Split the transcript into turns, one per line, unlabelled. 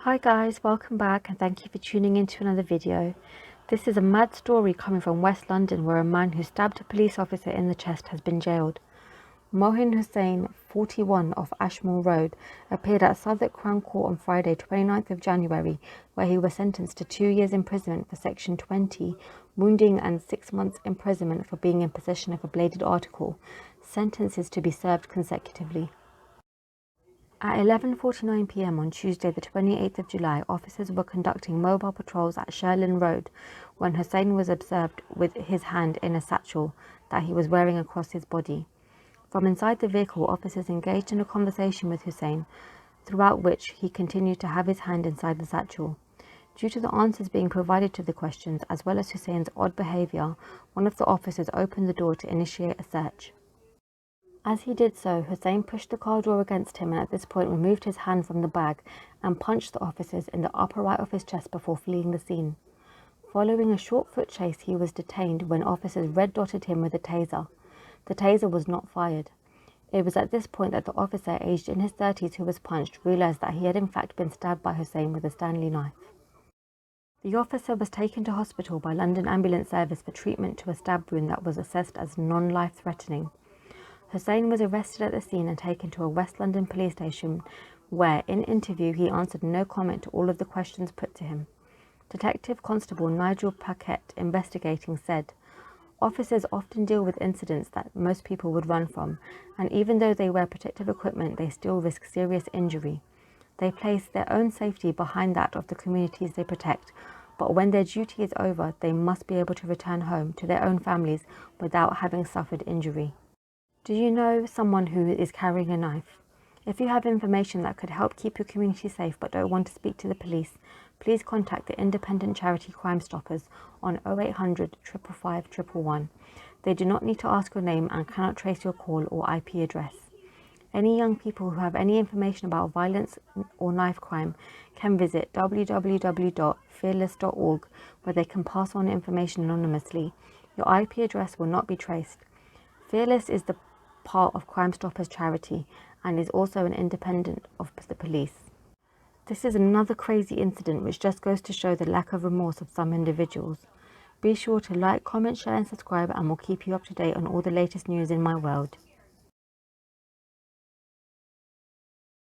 Hi guys, welcome back and thank you for tuning in to another video. This is a mad story coming from West London where a man who stabbed a police officer in the chest has been jailed. Mohin Hussain, 41, of Ashmore Road, appeared at Southwark Crown Court on Friday 29th of January, where he was sentenced to 2 years imprisonment for Section 20, wounding, and 6 months imprisonment for being in possession of a bladed article, sentences to be served consecutively. At 11:49 p.m. on Tuesday the 28th of July, officers were conducting mobile patrols at Sherlin Road when Hussain was observed with his hand in a satchel that he was wearing across his body. From inside the vehicle, officers engaged in a conversation with Hussain, throughout which he continued to have his hand inside the satchel. Due to the answers being provided to the questions, as well as Hussain's odd behaviour, one of the officers opened the door to initiate a search. As he did so, Hussain pushed the car door against him and at this point removed his hand from the bag and punched the officers in the upper right of his chest before fleeing the scene. Following a short foot chase, he was detained when officers red-dotted him with a taser. The taser was not fired. It was at this point that the officer, aged in his 30s, who was punched, realised that he had in fact been stabbed by Hussain with a Stanley knife. The officer was taken to hospital by London Ambulance Service for treatment to a stab wound that was assessed as non-life-threatening. Hussain was arrested at the scene and taken to a West London police station where, in interview, he answered no comment to all of the questions put to him. Detective Constable Nigel Paquette, investigating, said, "Officers often deal with incidents that most people would run from, and even though they wear protective equipment, they still risk serious injury. They place their own safety behind that of the communities they protect, but when their duty is over, they must be able to return home to their own families without having suffered injury." Do you know someone who is carrying a knife? If you have information that could help keep your community safe but don't want to speak to the police, please contact the independent charity Crime Stoppers on 0800 555 111. They do not need to ask your name and cannot trace your call or IP address. Any young people who have any information about violence or knife crime can visit www.fearless.org, where they can pass on information anonymously. Your IP address will not be traced. Fearless is the part of Crime Stoppers charity and is also an independent of the police. This is another crazy incident which just goes to show the lack of remorse of some individuals. Be sure to like, comment, share and subscribe, and we'll keep you up to date on all the latest news in my world.